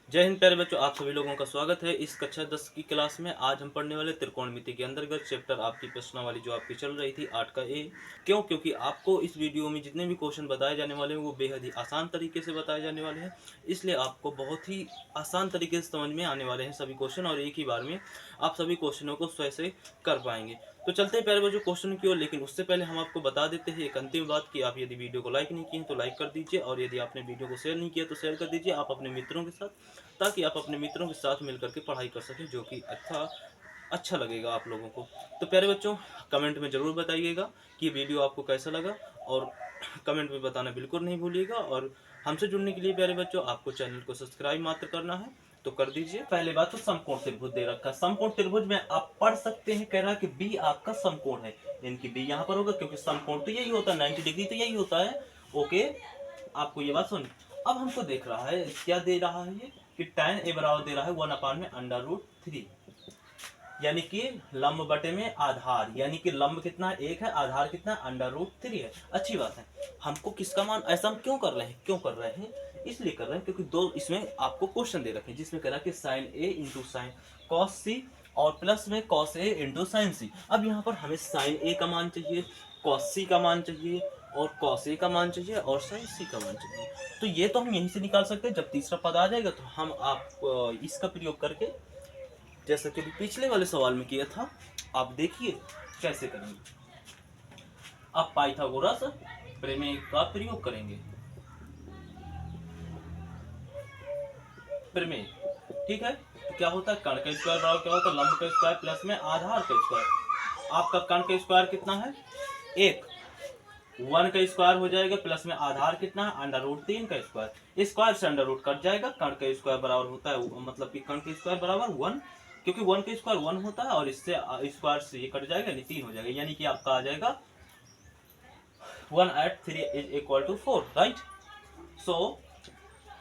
जय हिंद प्यारे बच्चों, आप सभी लोगों का स्वागत है इस कक्षा 10 की क्लास में। आज हम पढ़ने वाले त्रिकोणमिति के अंतर्गत चैप्टर आपकी प्रश्नावली जो आपकी चल रही थी 8 का ए। क्यों? क्योंकि आपको इस वीडियो में जितने भी क्वेश्चन बताए जाने वाले हैं वो बेहद ही आसान तरीके से बताए जाने वाले हैं, इसलिए आपको बहुत ही आसान तरीके से समझ में आने वाले हैं सभी क्वेश्चन, और एक ही बार में आप सभी क्वेश्चनों को स्वयं से कर पाएंगे। तो चलते हैं प्यारे बच्चों क्वेश्चन की ओर, लेकिन उससे पहले हम आपको बता देते हैं एक अंतिम बात कि आप यदि वीडियो को लाइक नहीं किए तो लाइक कर दीजिए, और यदि आपने वीडियो को शेयर नहीं किया तो शेयर कर दीजिए आप अपने मित्रों के साथ, ताकि आप अपने मित्रों के साथ मिलकर के पढ़ाई कर सकें, जो कि अच्छा लगेगा आप लोगों को। तो प्यारे बच्चों, कमेंट में ज़रूर बताइएगा कि ये वीडियो आपको कैसा लगा, और कमेंट में बताना बिल्कुल नहीं भूलिएगा। और हमसे जुड़ने के लिए प्यारे बच्चों आपको चैनल को सब्सक्राइब मात्र करना है, तो कर दीजिए। पहले बात तो समकोण त्रिभुज दे रखा है, समकोण त्रिभुज में आप पढ़ सकते हैं, कह रहा है कि बी आपका समकोण है, इनकी बी यहाँ पर होगा, क्योंकि समकोण तो यही होता है, 90 डिग्री तो यही होता है। ओके, आपको ये बात समझ। अब हमको देख रहा है क्या दे रहा है ये, कि tan a बराबर दे रहा है 1/√3, यानी कि लंब बटे में आधार, यानी कि लंब कितना है 1 है, आधार कितना है √3 है। अच्छी बात है। हमको किसका मान, ऐसा हम क्यों कर रहे हैं, इसलिए कर रहे हैं क्योंकि दो इसमें आपको क्वेश्चन दे रखे हैं, जिसमें कह रहा है कि sin a into sine cos c और प्लस में cos a into sine c। अब यहाँ पर हमें sin a का मान चाहिए, cos c का मान चाहिए, और cos a का मान चाहिए, और sin c का मान चाहिए। तो ये तो हम यहीं से निकाल सकते हैं। जब तीसरा पद आ जाएगा तो हम आप इसका प्रयोग करके, जैसा कि पिछले वाले सवाल में किया था, आप देखिए कैसे करेंगे। आप पाइथागोरस प्रमेय का प्रयोग करेंगे। प्रमेय, ठीक है। तो क्या होता है, कर्ण का स्क्वायर बराबर क्या होता है, लंब का स्क्वायर प्लस में आधार का स्क्वायर। आपका कर्ण का स्क्वायर कितना है 1, 1 का स्क्वायर हो जाएगा, प्लस में आधार कितना है √3 का स्क्वायर, स्क्वायर से अंडर कट जाएगा। कर्ण का स्क्वायर बराबर होता है, मतलब कि कर्ण का स्क्वायर बराबर 1, क्योंकि 1 का स्क्वायर 1 होता है, और इससे स्क्वायर से ये कट जाएगा, यानी 3 हो जाएगा, यानी कि आपका आ जाएगा 1 at 3 is equal to 4, right. So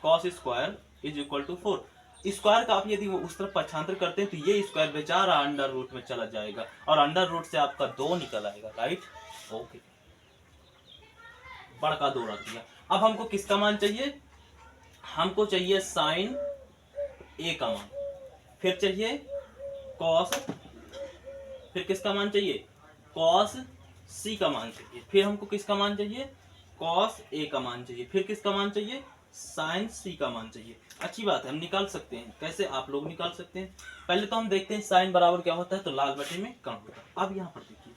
cos square is equal to 4। Square का आप यदि उस तरफ पक्षांतर करते हैं तो ये स्क्वायर बेचारा अंडर रूट में चला जाएगा, और अंडर रूट से आपका 2 निकल आएगा, राइट। ओके, बड़का 2 रख दिया। अब हमको किसका मान चाहिए, हमको चाहिए साइन ए का मान, फिर चाहिए कॉस, फिर किसका मान चाहिए कॉस सी का मान चाहिए, फिर हमको किसका मान चाहिए कॉस ए का मान चाहिए, फिर किसका मान चाहिए साइन सी का मान चाहिए। अच्छी बात है, हम निकाल सकते हैं। कैसे आप लोग निकाल सकते हैं, पहले तो हम देखते हैं साइन बराबर क्या होता है, तो लाल बटे में कर्ण होता है। अब यहाँ पर देखिए,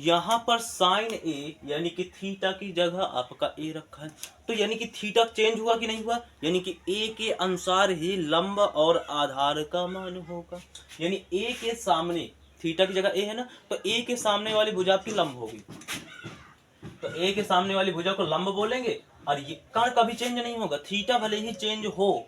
यहाँ पर साइन ए यानी कि थीटा की जगह आपका ए रखा है, तो यानी कि थीटा चेंज हुआ कि नहीं हुआ, यानी कि ए के अनुसार ही लंब और आधार का मान होगा। यानी ए के सामने, थीटा की जगह ए है ना, तो ए के सामने वाली भुजा आपकी लंब होगी, तो ए के सामने वाली भुजा को लंब बोलेंगे। और ये कर्ण कभी चेंज नहीं होगा, थीटा भले ही चेंज हो,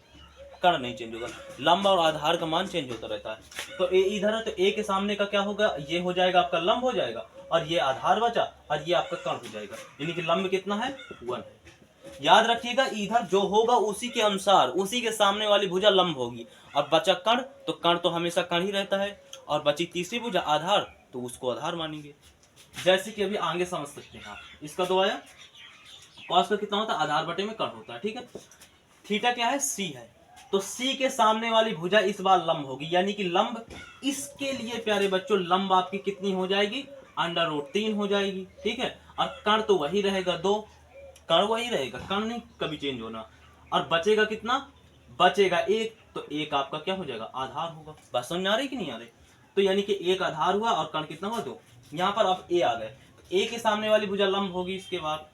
कर्ण नहीं चेंज होगा, लंब और आधार का मान चेंज होता रहता है। तो ए इधर है, तो ए के सामने का क्या होगा, ये हो जाएगा आपका लंब हो जाएगा, और ये आधार बचा, और ये आपका कर्ण हो जाएगा, यानी कि लंब कितना है 1 है। याद रखिएगा, इधर जो होगा उसी के अनुसार, उसी के सामने वाली भुजा लंब होगी, और बचा कर्ण, तो कर्ण तो हमेशा कर्ण ही रहता है, और बची तीसरी भुजा आधार, तो उसको आधार मानेंगे। जैसे कि अभी आगे समझ सकते हैं आप, इसका तो आया कॉस का कितना होता है, आधार बटे में कर्ण होता है, ठीक है। थीटा क्या है, सी है, तो सी के सामने वाली भुजा इस बार लंब होगी, यानी कि लंब, इसके लिए प्यारे बच्चों लंब आपकी कितनी हो जाएगी √3 हो जाएगी, ठीक है। और कर्ण तो वही रहेगा 2, कर्ण वही रहेगा, कर्ण नहीं कभी चेंज होना। और बचेगा कितना, बचेगा 1, तो 1 आपका क्या हो जाएगा आधार होगा। बस समझ आ रही कि नहीं आ रही, तो यानी कि 1 आधार हुआ, और कर्ण कितना हुआ 2। यहाँ पर अब ए आ गए, ए के सामने वाली भुजा लंब होगी इसके बाद,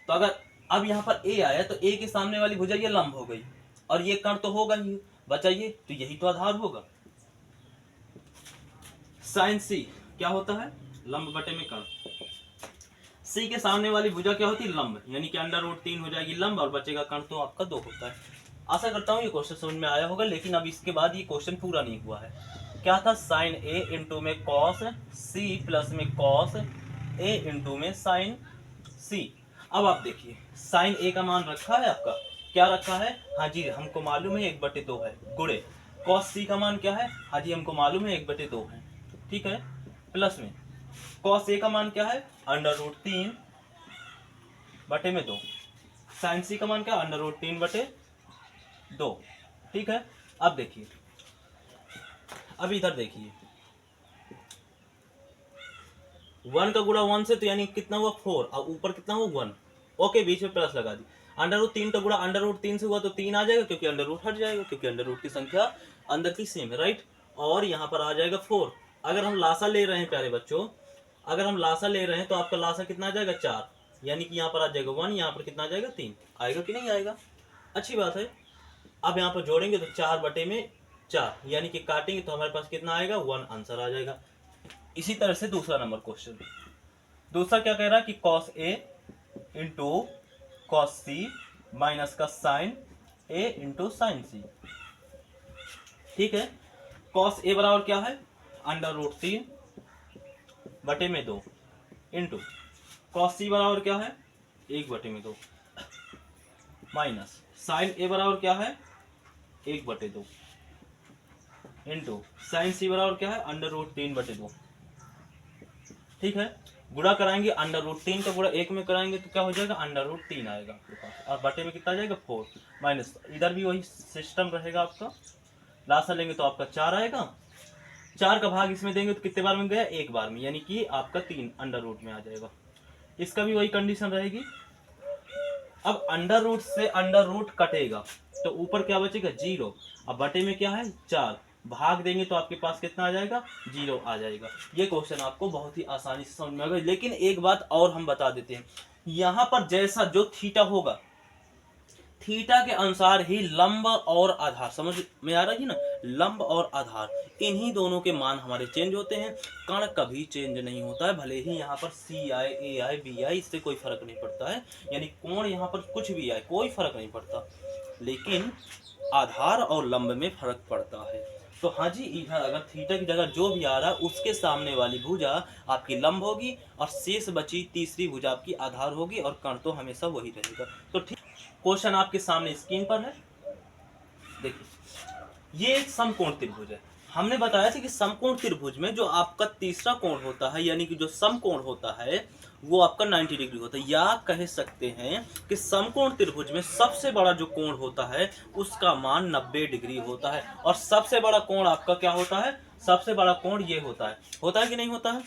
तो अगर अब यहाँ पर ए आया तो ए के सामने वाली भुजा ये लंब हो गई, और ये कर्ण तो होगा ही, बचा ये, तो यही तो आधार होगा। साइन सी क्या होता है, लंब बटे में कर्ण। सी के सामने वाली भुजा क्या होती है लंब, यानी कि √3 हो जाएगी लंब, और बचेगा कर्ण तो आपका 2 होता है। आशा करता हूँ ये क्वेश्चन समझ में आया होगा, लेकिन अब इसके बाद ये क्वेश्चन पूरा नहीं हुआ है। क्या था, साइन ए इंटू में कॉस सी प्लस में कॉस ए इंटू में साइन सी। अब आप देखिए, साइन ए का मान रखा है आपका, क्या रखा है, हाँ जी हमको मालूम है 1/2 है, गुणे कॉस सी का मान क्या है, हाँ जी हमको मालूम है 1/2 है, ठीक है। प्लस में कॉस ए का मान क्या है √3 बटे में 2, साइन सी का मान क्या √3 बटे 2। ठीक है, अब देखिए, अब इधर देखिए, 1 का गुणा 1 से तो यानी कितना हुआ 4, और ऊपर कितना हुआ 1। ओके, बीच में प्लस लगा दी। अंडर रूट 3 का गुणा अंडर रूट 3 से हुआ तो 3 आ जाएगा, क्योंकि अंडर रूट हट जाएगा, क्योंकि अंडर रूट की संख्या अंदर की सेम है, राइट। और यहाँ पर आ जाएगा 4। अगर हम लासा ले रहे हैं प्यारे बच्चों, अगर हम लासा ले रहे हैं तो आपका लासा कितना आ जाएगा 4, यानी कि यहाँ पर आ जाएगा 1, यहाँ पर कितना आ जाएगा 3। आएगा कि नहीं आएगा? अच्छी बात है। अब यहाँ पर जोड़ेंगे तो 4/4, यानी कि काटेंगे तो हमारे पास कितना आएगा 1 आंसर आ जाएगा। इसी तरह से दूसरा नंबर क्वेश्चन, दूसरा क्या कह रहा है कि cos A into cos C minus का sin A into sin C। ठीक है, cos A बराबर क्या है under root 3/2 into cos C बराबर क्या है 1/2 माइनस sin A बराबर क्या है 1/2 इंटू sin C बराबर क्या है अंडर रूट 3/2। ठीक है, गुणा कराएंगे, अंडर रूट 3 का गुणा 1 में कराएंगे तो क्या हो जाएगा अंडर रूट 3 आएगा आपके पास, और बटे में कितना आ जाएगा 4, माइनस इधर भी वही सिस्टम रहेगा आपका। लासा लेंगे तो आपका 4 आएगा, 4 का भाग इसमें देंगे तो कितने बार में गया 1 बार में, यानी कि आपका 3 अंडर रूट में आ जाएगा। इसका भी वही कंडीशन रहेगी। अब अंडर रूट से अंडर रूट कटेगा तो ऊपर क्या बचेगा 0, अब बटे में क्या है 4, भाग देंगे तो आपके पास कितना आ जाएगा 0 आ जाएगा। ये क्वेश्चन आपको बहुत ही आसानी से समझ में आएगा। लेकिन एक बात और हम बता देते हैं, यहाँ पर जैसा जो थीटा होगा, थीटा के अनुसार ही लंब और आधार, समझ में आ रहा है ना, लंब और आधार इन्हीं दोनों के मान हमारे चेंज होते हैं। कण कभी चेंज नहीं होता है, भले ही यहाँ पर C आए A आए B आए, इससे कोई फर्क नहीं पड़ता है, यानी कोण यहाँ पर कुछ भी आए कोई फर्क नहीं पड़ता, लेकिन आधार और लंब में फर्क पड़ता है। तो हाँ जी, इधर अगर थीटा की जगह जो भी आ रहा है उसके सामने वाली भुजा आपकी लंब होगी और शेष बची तीसरी भुजा आपकी आधार होगी, और कण तो हमेशा वही रहेगा। तो ठीक, क्वेश्चन आपके सामने स्क्रीन पर है, देखिए ये एक समकोण त्रिभुज है। हमने बताया था कि समकोण त्रिभुज में जो आपका तीसरा कोण होता है, यानी कि जो समकोण होता है वो आपका 90 डिग्री होता है, या कह सकते हैं कि समकोण त्रिभुज में सबसे बड़ा जो कोण होता है उसका मान 90 डिग्री होता है। और सबसे बड़ा कोण आपका क्या होता है, सबसे बड़ा कोण ये होता है कि नहीं होता है।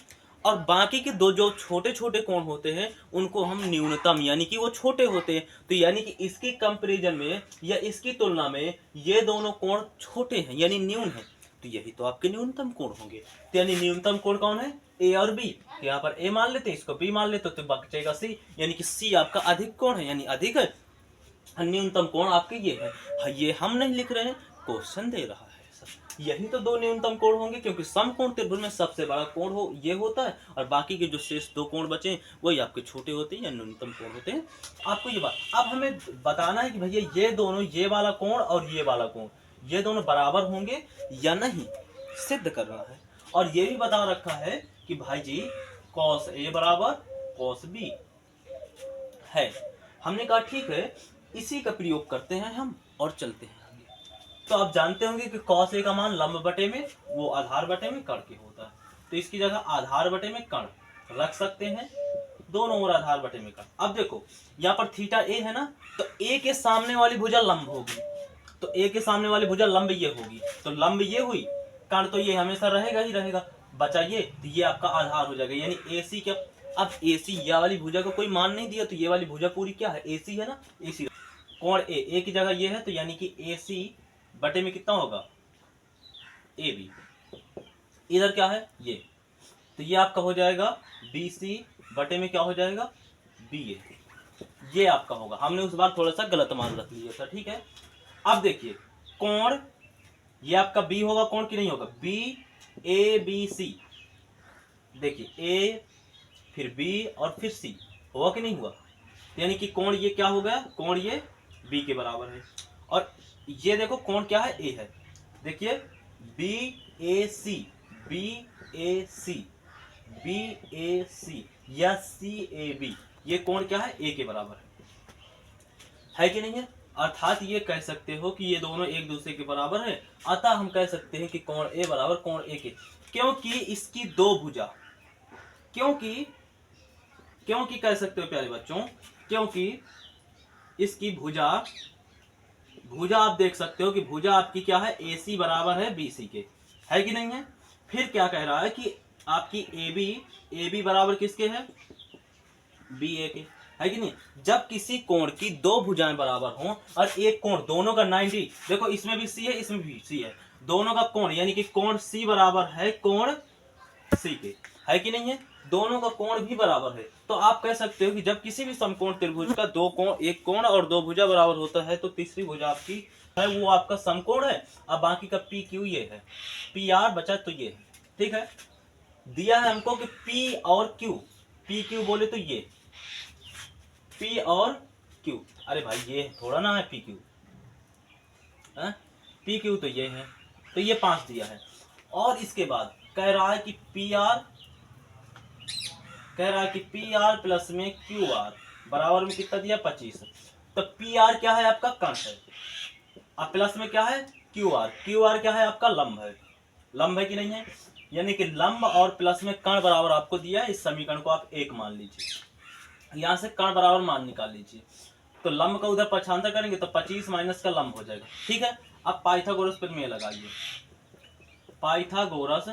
और बाकी के दो जो छोटे छोटे कोण होते हैं उनको हम न्यूनतम, यानी कि वो छोटे होते हैं, तो यानी कि इसकी कंपैरिजन में या इसकी तुलना में ये दोनों कोण छोटे हैं यानी न्यून है, तो यही तो आपके न्यूनतम कोण होंगे। तो यानी न्यूनतम कोण कौन है, ए और बी। तो यहाँ पर ए मान लेते हैं, इसको बी मान लेते तो बचेगा सी, यानी कि सी आपका अधिक कोण है, यानी अधिक है। न्यूनतम कोण आपके ये है, ये हम नहीं लिख रहे हैं, क्वेश्चन दे रहा है। यही तो दो न्यूनतम कोण होंगे, क्योंकि समकोण त्रिभुज में सबसे बड़ा कोण हो ये होता है, और बाकी के जो शेष दो कोण बचे वही आपके छोटे होते हैं या न्यूनतम कोण होते हैं। आपको ये बात अब हमें बताना है कि भैया ये दोनों, ये वाला कोण और ये वाला कोण, ये दोनों बराबर होंगे या नहीं, सिद्ध करना है। और ये भी बता रखा है कि भाई जी cos A बराबर cos B है। हमने कहा ठीक है, इसी का प्रयोग करते हैं हम और चलते हैं आगे। तो आप जानते होंगे कि cos A का मान लंब बटे में वो आधार बटे में कण के होता है, तो इसकी जगह आधार बटे में कण रख सकते हैं, दोनों ओर आधार बटे में कण। अब देखो यहाँ पर थीटा A है ना, तो A के सामने वाली भुजा लंब होगी, तो A के सामने वाली भुजा लंब ये होगी, तो लंब ये हुई, कण तो ये हमेशा रहेगा ही रहेगा, बचा ये, तो ये आपका आधार हो जाएगा, यानी AC क्या। अब AC या वाली भुजा को कोई मान नहीं दिया, तो ये वाली भुजा पूरी क्या है AC है ना, AC। कोण A की जगह ये है, तो यानी कि AC बटे में कितना होगा AB, इधर क्या है ये, तो ये आपका हो जाएगा BC बटे में क्या हो जाएगा BA, ये आपका होगा। हमने उस बार थोड़ा सा गलत मान रख लिया था, ठीक है। अब देखिए कोण ये आपका B होगा, कोण की नहीं होगा BABC, देखिए A फिर B और फिर C, हुआ कि नहीं हुआ, यानी कि कोण ये क्या हो गया, कोण ये B के बराबर है। और ये देखो कोण क्या है A है, देखिए BAC BAC BAC या CAB, ये कोण क्या है A के बराबर है कि नहीं है। अर्थात ये कह सकते हो कि ये दोनों एक दूसरे के बराबर है, अतः हम कह सकते हैं कि कोण A बराबर कोण A के, क्योंकि इसकी दो भुजा, क्योंकि कह सकते हो प्यारे बच्चों, क्योंकि इसकी भुजा भुजा आप देख सकते हो कि भुजा आपकी क्या है, AC बराबर है BC के, है कि नहीं है। फिर क्या कह रहा है कि आपकी AB बराबर किसके है, BA के, है कि नहीं। जब किसी कोण की दो भुजाएं बराबर हों और एक कोण दोनों का 90, देखो इसमें भी C है इसमें भी C है, दोनों का कोण यानी कि कोण C बराबर है कोण C के, है कि नहीं है, दोनों का कोण भी बराबर है। तो आप कह सकते हो कि जब किसी भी समकोण त्रिभुज का दो कोण, एक कोण और दो भुजा बराबर होता है तो तीसरी भुजा आपकी है वो आपका समकोण है। अब बाकी का PQ ये है, PR बचा तो ये है, ठीक है। दिया है हमको कि P और Q, PQ बोले तो ये P और Q, अरे भाई ये थोड़ा ना है PQ, PQ तो ये है, तो ये 5 दिया है। और इसके बाद कह रहा है कि PR प्लस में QR बराबर में कितना दिया, 25। तो PR क्या है आपका, कण है, अब प्लस में क्या है, QR क्या है आपका, लंब है, लंब है कि नहीं है। यानी कि लंब और प्लस में कण बराबर आपको दिया है। इस समीकरण को आप 1 मान लीजिए, यहां से कण बराबर मान निकाल लीजिए। तो लंब का उधर पक्षांतर करेंगे तो 25 माइनस का लंब हो जाएगा, ठीक है। अब पाइथागोरस प्रमेय लगाइए, पाइथागोरस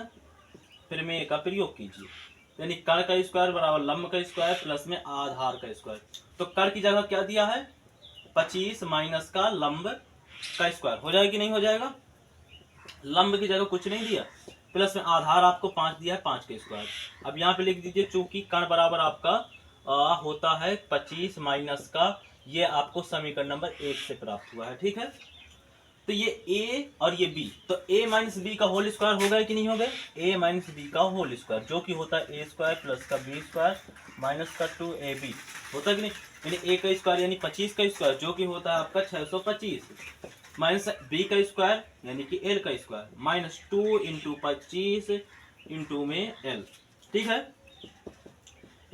प्रमेय का प्रयोग कीजिए, यानी कण का स्क्वायर बराबर लंब का स्क्वायर प्लस में आधार का स्क्वायर। तो कण की जगह क्या दिया है, 25 माइनस का लंब का स्क्वायर, हो जाएगा कि नहीं हो जाएगा। लंब की जगह कुछ नहीं दिया, प्लस में आधार आपको 5 दिया है, 5 का स्क्वायर। अब यहाँ पे लिख दीजिए, चूंकि कण बराबर आपका होता है 25 माइनस का, ये आपको समीकरण नंबर 1 से प्राप्त हुआ है, ठीक है। तो ये A और ये B, तो A माइनस बी का होल स्क्वायर हो गया कि नहीं हो गया, A माइनस बी का होल स्क्वायर, जो कि होता है A स्क्वायर प्लस का B स्क्वायर माइनस का 2AB, होता है कि नहीं। यानी A का स्क्वायर यानी 25 का स्क्वायर, जो कि होता है आपका 625, माइनस B का स्क्वायर यानी कि L का स्क्वायर माइनस 2 इंटू 25 इंटू में L, ठीक है,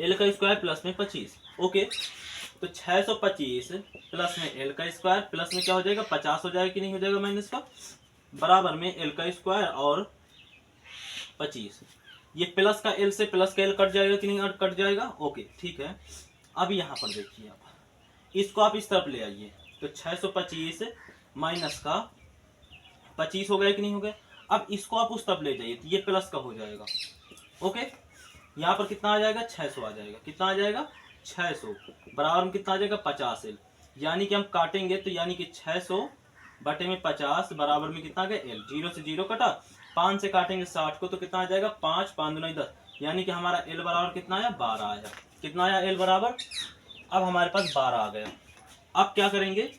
L का स्क्वायर प्लस में 25, ओके। तो 625 प्लस में L का स्क्वायर प्लस में क्या हो जाएगा, 50 हो जाएगा कि नहीं हो जाएगा माइनस का, बराबर में L का स्क्वायर और 25, ये प्लस का L से प्लस का L कट जाएगा कि नहीं कट जाएगा, ओके ठीक है। अब यहाँ पर देखिए, आप इसको आप इस तरफ ले आइए, तो 625 माइनस का 25 हो गया कि नहीं हो गया। अब इसको आप उस तरफ ले जाइए तो ये प्लस का हो जाएगा, ओके। यहाँ पर कितना आ जाएगा, 600 आ जाएगा, कितना आ जाएगा 600, बराबर में कितना आ जाएगा 50 L, यानी कि हम काटेंगे तो यानी कि 600 बटे में 50 बराबर में कितना आ गया L, 0 से 0 कटा, 5 से काटेंगे 60 को तो कितना आ जाएगा 5 5 दूनी 10, यानी कि हमारा L बराबर कितना आया 12 आया, कितना आया L बराबर, अब हमारे पास 12 आ गया। अब क्या करेंगे,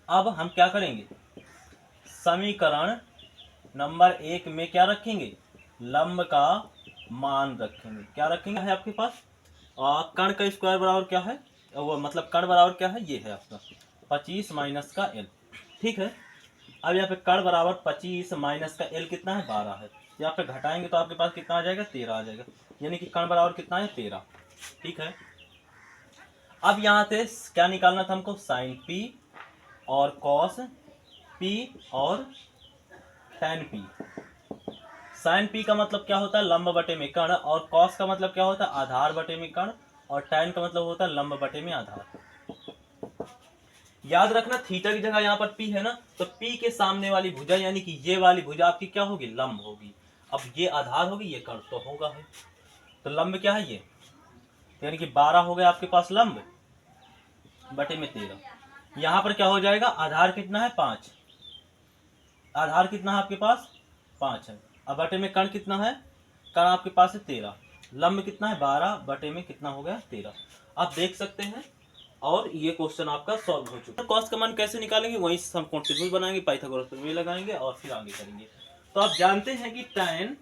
अब हम क्या करेंगे, समीकरण नंबर 1 में क्या रखेंगे, लंब का मान रखेंगे, क्या रखेंगे, है आपके पास कण का स्क्वायर बराबर क्या है, वो मतलब कण बराबर क्या है, ये है आपका 25 माइनस का L, ठीक है। अब यहाँ पे कण बराबर 25 माइनस का L कितना है 12 है, यहाँ पे घटाएंगे तो आपके पास कितना आ जाएगा 13 आ जाएगा, यानी कि कण बराबर कितना है 13, ठीक है। अब यहाँ से क्या निकालना था हमको, साइन P और कॉस P और tan P। साइन P का मतलब क्या होता है, लंब बटे में कण, और कॉस का मतलब क्या होता है, आधार बटे में कण, और tan का मतलब होता है लंब बटे में आधार। याद रखना थीटा की जगह यहाँ पर P है ना, तो P के सामने वाली भुजा यानी कि ये वाली भुजा आपकी क्या होगी, लंब होगी। अब ये आधार होगी, ये कण तो होगा है, तो लंब क्या है ये, यानी कि 12 हो गया आपके पास लंब बटे में 13। यहाँ पर क्या हो जाएगा, आधार कितना है 5, आधार कितना है आपके पास 5 है, अब बटे में कण कितना है, कण आपके पास है 13, लंब कितना है 12 बटे में कितना हो गया 13, आप देख सकते हैं। और ये क्वेश्चन आपका सॉल्व हो चुका है। कॉस का मान कैसे निकालेंगे, वहीं समकोण त्रिभुज बनाएंगे, पाइथागोरस प्रमेय लगाएंगे और फिर आगे करेंगे। तो आप जानते हैं कि tan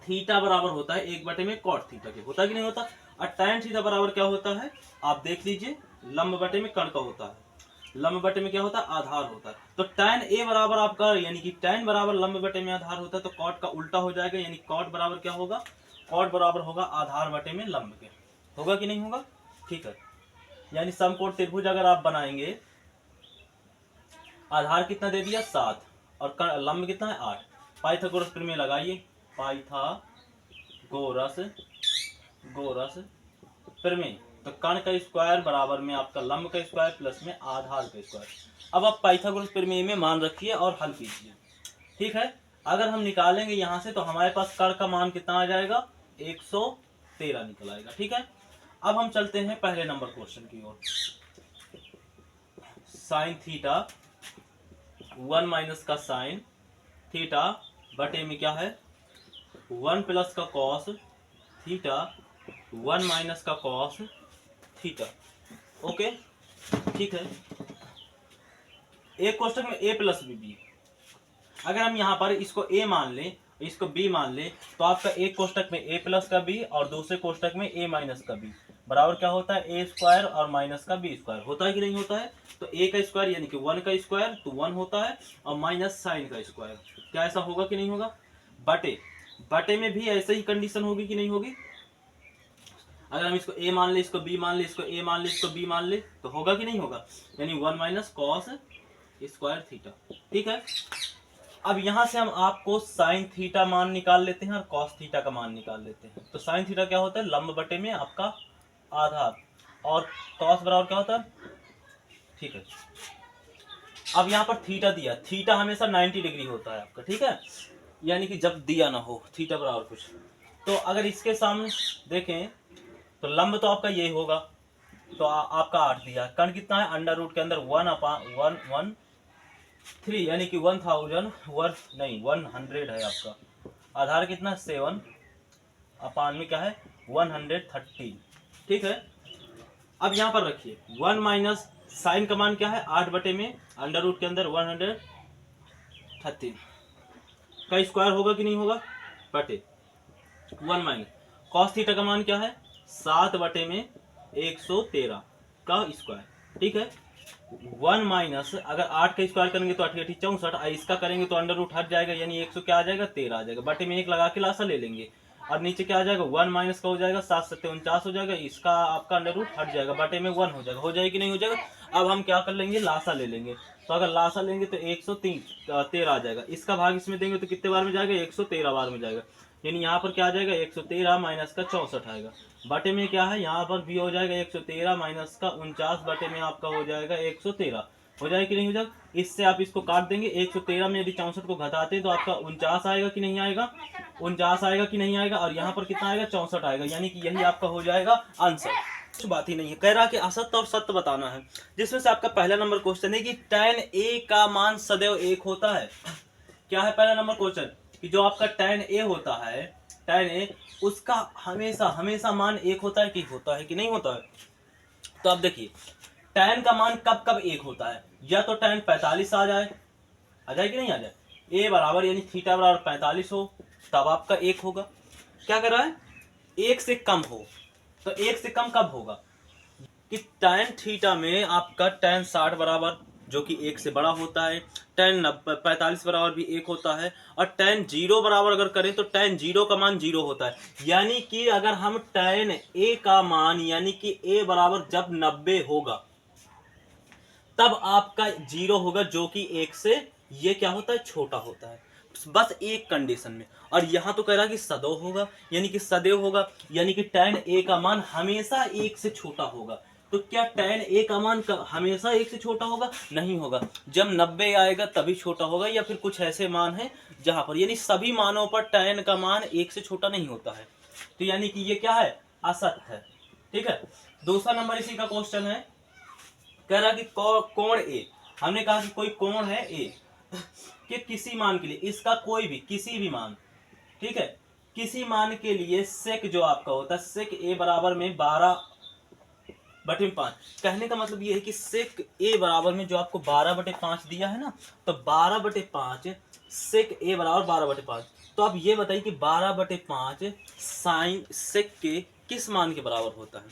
थीटा बराबर होता है 1 बटे में कॉट थीटा के, होता कि नहीं होता। और tan थीटा बराबर क्या होता है, आप देख लीजिए, लंब बटे में कण का होता है, लंब बटे में क्या होता है आधार होता है। तो tan a बराबर आपका यानी कि tan बराबर लंब बटे में आधार होता है, तो कॉट का उल्टा हो जाएगा, यानी कॉट बराबर क्या होगा, कॉट बराबर होगा आधार बटे में लंब के, होगा कि नहीं होगा, ठीक है। यानी समकोण त्रिभुज अगर आप बनाएंगे, आधार कितना दे दिया 7 और लंब कितना है 8, पाइथागोरस प्रमेय लगाइए, पाइथागोरस प्रमेय तो कर्ण का स्क्वायर बराबर में आपका लंब का स्क्वायर प्लस में आधार का स्क्वायर। अब आप पाइथागोरस प्रमेय में मान रखिए और हल कीजिए। ठीक है, अगर हम निकालेंगे यहाँ से तो हमारे पास कर्ण का मान कितना आ जाएगा, 113 निकल आएगा। ठीक है, अब हम चलते हैं पहले नंबर क्वेश्चन की ओर। साइन थीटा 1 माइनस का साइन थीटा बटे में क्या है 1 प्लस का कॉस थीटा 1 माइनस का कॉस थीटा। ओके, ठीक है। एक कोष्टक में a प्लस बी, अगर हम यहाँ पर इसको a मान लें इसको b मान लें तो आपका एक कोष्टक में a प्लस का b और दूसरे कोष्टक में a माइनस का b बराबर क्या होता है, a स्क्वायर और माइनस का b स्क्वायर। होता है कि नहीं होता है? तो a का स्क्वायर यानी कि 1 का स्क्वायर तो 1 होता है और माइनस साइन का स्क्वायर, क्या ऐसा होगा कि नहीं होगा? बटे बटे में भी ऐसे ही कंडीशन होगी कि नहीं होगी? अगर हम इसको a मान ले, इसको b मान ले, इसको a मान ले, इसको b मान ले तो होगा कि नहीं होगा? यानी 1 माइनस कॉस स्क्वायर थीटा। ठीक है, अब यहां से हम आपको साइन थीटा मान निकाल लेते हैं और कॉस थीटा का मान निकाल लेते हैं। तो साइन थीटा क्या होता है, लंब बटे में आपका आधार, और कॉस बराबर क्या होता है, ठीक है। अब यहाँ पर थीटा दिया, थीटा हमेशा 90 डिग्री होता है आपका, ठीक है, यानी कि जब दिया ना हो थीटा बराबर कुछ। तो अगर इसके सामने देखें तो लंब तो आपका ये होगा, तो आपका 8 दिया, कर्ण कितना है, अंडर रूट के अंदर 1/113 यानी कि 100 है आपका। आधार कितना 7 अपान में क्या है 130। ठीक है, अब यहाँ पर रखिए 1 माइनस साइन का मान क्या है 8 बटे में अंडर रूट के अंदर 130 का स्क्वायर होगा कि नहीं होगा, बटे 1 माइनस कॉस थीटा का मान क्या है 7 बटे में 113 का स्क्वायर। ठीक है, 1 माइनस अगर 8 का स्क्वायर करेंगे तो 8 64, इसका करेंगे तो अंडर रूट हट जाएगा यानी 100 क्या आ जाएगा 13 आ जाएगा, बटे में 1 लगा के लासा ले लेंगे और नीचे क्या आ जाएगा 1 माइनस का हो जाएगा 7 7 49 हो जाएगा, इसका आपका अंडर रूट हट जाएगा, बटे में 1 हो जाएगा। हो जाएगा कि नहीं हो जाएगा? अब हम क्या कर लेंगे, लासा ले लेंगे। तो अगर लासा लेंगे तो 113 आ जाएगा, इसका भाग इसमें देंगे तो कितने बार में जाएगा 113 बार में जाएगा, यानी यहाँ पर क्या आ जाएगा 113 माइनस का 64 आएगा, बटे में क्या है यहाँ पर भी हो जाएगा 113 माइनस का 49 बटे में आपका हो जाएगा 113। हो जाएगा कि नहीं हो जाएगा? इससे आप इसको काट देंगे, 113 में यदि 64 को घटाते तो आपका 49 आएगा कि नहीं आएगा, 49 आएगा कि नहीं आएगा, और यहाँ पर कितना आएगा 64 आएगा, यानी कि यही आपका हो जाएगा आंसर। कुछ बात ही नहीं है, कह रहा कि असत्य और सत्य बताना है, जिसमें से आपका पहला नंबर क्वेश्चन है कि tan a का मान सदैव 1 होता है। क्या है पहला नंबर क्वेश्चन, कि जो आपका tan a होता है, tan a उसका हमेशा हमेशा मान 1 होता है कि नहीं होता है? तो अब देखिए tan का मान कब कब 1 होता है, या तो tan 45 आ जाए कि नहीं आ जाए, a बराबर यानी थीटा बराबर 45 हो तब आपका 1 होगा। क्या कर रहा है 1 से कम हो, तो 1 से कम कब होगा कि tan थीटा में आपका tan 60 बराबर जो कि 1 से बड़ा होता है, tan 45 बराबर भी 1 होता है, और tan 0 बराबर अगर करें तो tan 0 का मान 0 होता है। यानी कि अगर हम tan a का मान यानी कि a बराबर जब 90 होगा तब आपका 0 होगा, जो कि 1 से ये क्या होता है छोटा होता है, बस एक कंडीशन में। और यहाँ तो कह रहा कि सदैव होगा, यानी कि सदैव होगा, यानी कि tan a का मान हमेशा 1 से छोटा होगा। तो क्या tan a का मान हमेशा 1 से छोटा होगा? नहीं होगा, जब 90 आएगा तभी छोटा होगा, या फिर कुछ ऐसे मान है जहां पर यानी सभी मानों पर tan का मान 1 से छोटा नहीं होता है। तो यानी कि ये क्या है, असत्य है। ठीक है, दूसरा नंबर इसी का क्वेश्चन है, कह रहा कि कोण ए, हमने कहा कि कोई कोण है ए कि किसी मान के लिए, इसका कोई भी किसी भी मान, ठीक है, किसी मान के लिए सेक जो आपका होता है सेक ए बराबर में 12/5। कहने का मतलब ये है कि सेक ए बराबर में जो आपको 12/5 दिया है ना, तो 12/5 सेक ए बराबर 12/5। तो आप ये बताइए कि 12/5 साइन सेक के किस मान के बराबर होता है?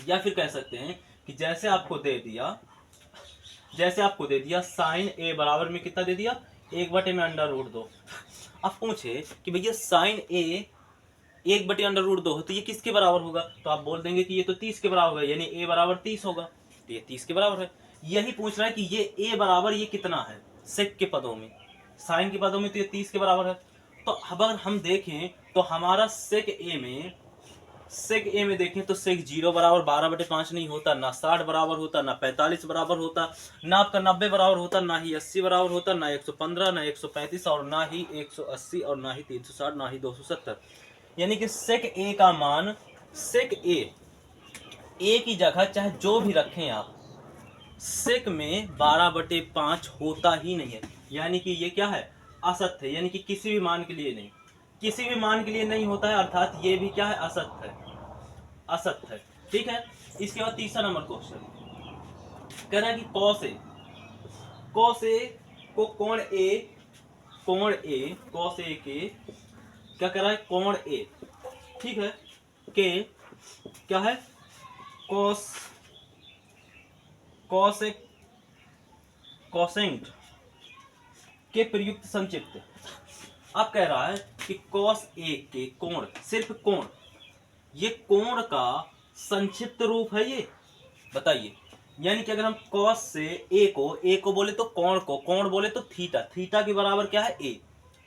या फिर कह सकते हैं कि जैसे आपको दे दिया साइन ए बराबर में कितना दे दिया 1/√2। अब पूछे कि भैया साइन ए 1/√2 हो तो ये किसके बराबर होगा? तो आप बोल देंगे कि ये तो 30 के बराबर है, यानी ए बराबर 30 होगा, तो ये 30 के बराबर है। यही पूछ रहा है कि ये ए बराबर ये कितना है सेक के पदों में, साइन के पदों में तो ये 30 के बराबर है। तो अगर हम देखें तो हमारा सेक ए में सेक ए में देखें तो सेक 0 बराबर 12/5 नहीं होता, ना 60 बराबर होता, ना 45 बराबर होता, ना आपका 90 बराबर होता, ना ही 80 बराबर होता, ना 115, ना 135 और ना ही 180 और ना ही 360, ना ही 270। यानी कि सेक ए का मान, सेक ए की जगह चाहे जो भी रखें आप, सेक में 12/5 होता ही नहीं है। यानी कि ये क्या है, असत्य है, यानी कि किसी भी मान के लिए नहीं, किसी भी मान के लिए नहीं होता है, अर्थात ये भी क्या है, असत्य है, असत्य है। ठीक है। इसके बाद तीसरा नंबर क्वेश्चन कह रहा है कि कॉस ए को कोण ए कॉस ए के क्या कह रहा है, कोण ए, ठीक है, के क्या है, कोसेंट के प्रयुक्त संक्षिप्त। अब कह रहा है कि कॉस ए के कोण, सिर्फ कोण, ये कोण का संक्षिप्त रूप है ये, बताइए। यानी कि अगर हम कॉस से ए को बोले तो कोण बोले तो थीटा के बराबर क्या है, ए,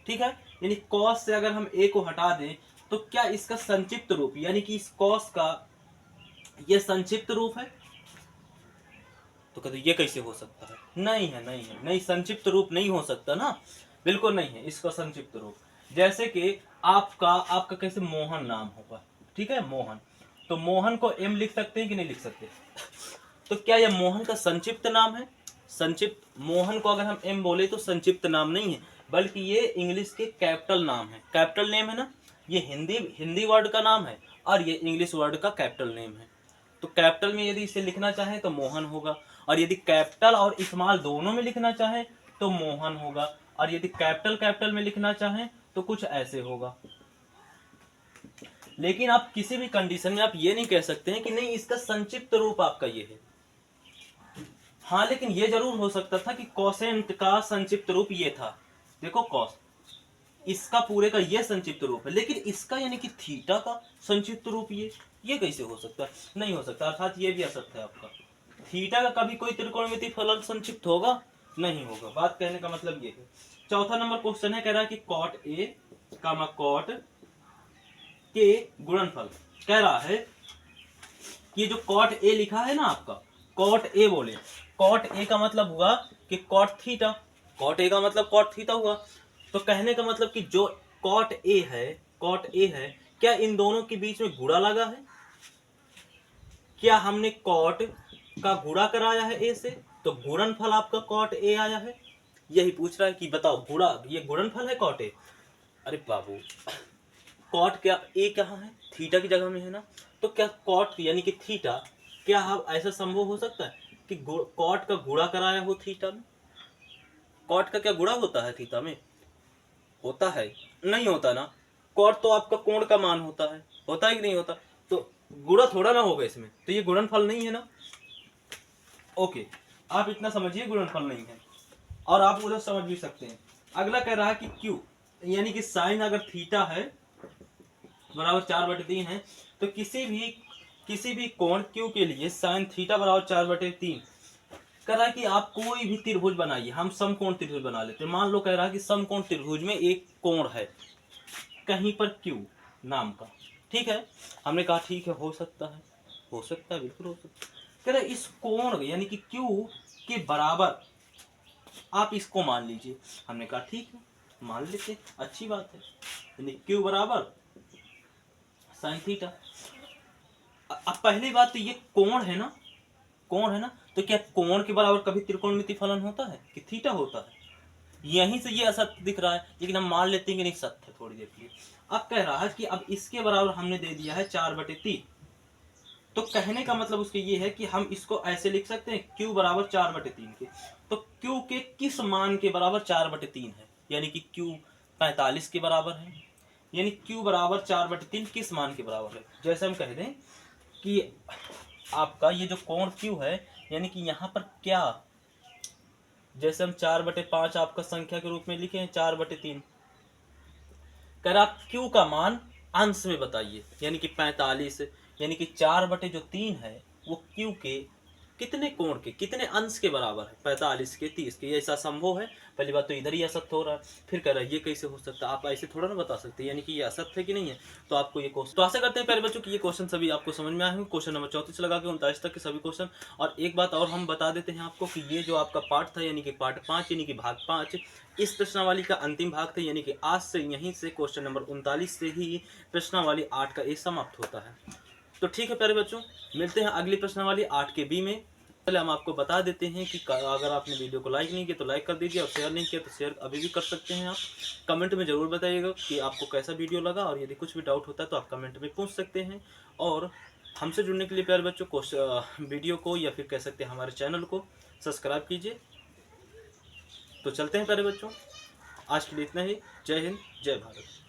ठीक है। यानी कॉस से अगर हम ए को हटा दें तो क्या इसका संक्षिप्त रूप, यानी कि इस कॉस का ये संक्षिप्त रूप है, तो कहते ये कैसे हो सकता है, नहीं, संक्षिप्त रूप नहीं हो सकता ना, बिल्कुल नहीं है इसका संक्षिप्त रूप। जैसे कि आपका कैसे मोहन नाम होगा, ठीक है, मोहन, तो मोहन को एम लिख सकते हैं कि नहीं लिख सकते, तो क्या यह मोहन का संक्षिप्त नाम है, संक्षिप्त, मोहन को अगर हम एम बोले तो संक्षिप्त नाम नहीं है, बल्कि ये इंग्लिश के कैपिटल नाम है, कैपिटल नेम है ना, ये हिंदी वर्ड का नाम है और ये इंग्लिश वर्ड का कैपिटल नेम है। तो कैपिटल में यदि इसे लिखना चाहे तो मोहन होगा, और यदि कैपिटल और स्मॉल दोनों में लिखना चाहे तो मोहन होगा, और यदि कैपिटल में लिखना चाहे तो कुछ ऐसे होगा। लेकिन आप किसी भी कंडीशन में आप ये नहीं कह सकते हैं कि नहीं इसका संक्षिप्त रूप आपका ये है। हाँ, लेकिन ये जरूर हो सकता था कि कोसेंट का संक्षिप्त रूप ये था, देखो कॉस, इसका पूरे का ये संक्षिप्त रूप है, लेकिन इसका यानी कि थीटा का संक्षिप्त रूप ये कैसे हो सकता है, नहीं हो सकता, अर्थात ये भी असत्य है आपका। थीटा का कभी कोई त्रिकोणमिति फलन संक्षिप्त होगा, नहीं होगा, बात कहने का मतलब ये है। चौथा नंबर क्वेश्चन है, कह रहा है कि कॉट ए कामा कॉट के गुणनफल, कह रहा है कि जो कॉट ए लिखा है ना आपका, कॉट ए बोले, कॉट ए का मतलब हुआ कि कॉट थीटा, कॉट ए का मतलब कॉट थीटा हुआ, तो कहने का मतलब कि जो कॉट ए है, क्या इन दोनों के बीच में गुणा लगा है, क्या हमने कॉट का गुणा कराया है ए से, तो गुणनफल आपका कॉट ए आया है, यही पूछ रहा है कि बताओ गुणा, ये गुणनफल है कॉट ए। अरे बाबू, कॉट क्या ए कहाँ है, थीटा की जगह में है ना, तो क्या कॉट यानी कि थीटा, क्या हम ऐसा संभव हो सकता है कि कॉट का गुणा कराया हो थीटा में, कॉट का क्या गुणा होता है थीटा में, होता है, नहीं होता ना, कॉट तो आपका कोण का मान होता है कि नहीं होता, तो गुणा थोड़ा ना होगा इसमें, तो ये गुणनफल नहीं है ना। ओके, आप इतना समझिए गुणनफल नहीं है, और आप उधर समझ भी सकते हैं। अगला कह रहा है कि क्यू, यानी कि साइन अगर थीटा है बराबर 4/3 है, तो किसी भी कोण क्यू के लिए साइन थीटा बराबर 4/3, कह रहा है कि आप कोई भी त्रिभुज बनाइए, हम समकोण त्रिभुज बना लेते हैं। मान लो कह रहा है कि समकोण त्रिभुज में एक कोण है कहीं पर क्यू नाम का, ठीक है, हमने कहा ठीक है, हो सकता है, बिल्कुल हो सकता है। कह रहा है इस कोण यानी कि क्यू के बराबर आप इसको मान लीजिए, हमने कहा ठीक है, मान लेते, अच्छी बात है, यानी क्यू बराबर साइन थीटा। अब पहली बात तो ये कोण है ना, तो क्या कोण के बराबर कभी त्रिकोणमिति फलन होता है कि थीटा होता है, यहीं से ये असत्य दिख रहा है, लेकिन हम मान लेते हैं कि नहीं सत्य है, थोड़ी देर के लिए। अब कह रहा है कि अब इसके बराबर हमने दे दिया है 4/3, तो कहने का मतलब उसके ये है कि हम इसको ऐसे लिख सकते हैं क्यू बराबर 4/3 के, तो क्यू के किस मान के बराबर 4/3 है, यानी कि क्यू 45 के बराबर है, यानी क्यू बराबर 4/3 किस मान के बराबर है, जैसे हम कह दें कि आपका ये जो कोण क्यू है, यानी कि यहाँ पर क्या, जैसे हम 4/5 आपका संख्या के रूप में लिखे हैं 4/3, कर आप क्यू का मान अंश में बताइए, यानी कि 45, यानी कि 4/3 है वो क्यू के कितने कोण के, कितने अंश के बराबर है, 45 के 30 के। ये ऐसा संभव है? पहली बात तो इधर ही असत्य हो रहा है, फिर कह रहा है ये कैसे हो सकता है, आप ऐसे थोड़ा ना बता सकते, यानी कि ये असत्य है कि नहीं है। तो आपको ये क्वेश्चन, तो आशा करते हैं प्यारे बच्चों कि ये क्वेश्चन सभी आपको समझ में आए होंगे। क्वेश्चन नंबर 34 लगा के 39 तक के सभी क्वेश्चन। और एक बात और हम बता देते हैं आपको कि ये जो आपका पार्ट था, यानी कि पार्ट 5 यानी कि भाग 5, इस प्रश्नावली का अंतिम भाग था, यानी कि आज से यहीं से क्वेश्चन नंबर 39 से ही प्रश्नावली 8 का ए समाप्त होता है। तो ठीक है प्यारे बच्चों, मिलते हैं अगली प्रश्नावली 8 के बी में। पहले हम आपको बता देते हैं कि अगर आपने वीडियो को लाइक नहीं किया तो लाइक कर दीजिए, और शेयर नहीं किया तो शेयर अभी भी कर सकते हैं आप। कमेंट में ज़रूर बताइएगा कि आपको कैसा वीडियो लगा, और यदि कुछ भी डाउट होता है तो आप कमेंट में पूछ सकते हैं। और हमसे जुड़ने के लिए प्यारे बच्चों वीडियो को, या फिर कह सकते हैं हमारे चैनल को सब्सक्राइब कीजिए। तो चलते हैं प्यारे बच्चों, आज के लिए इतना ही। जय हिंद, जय भारत।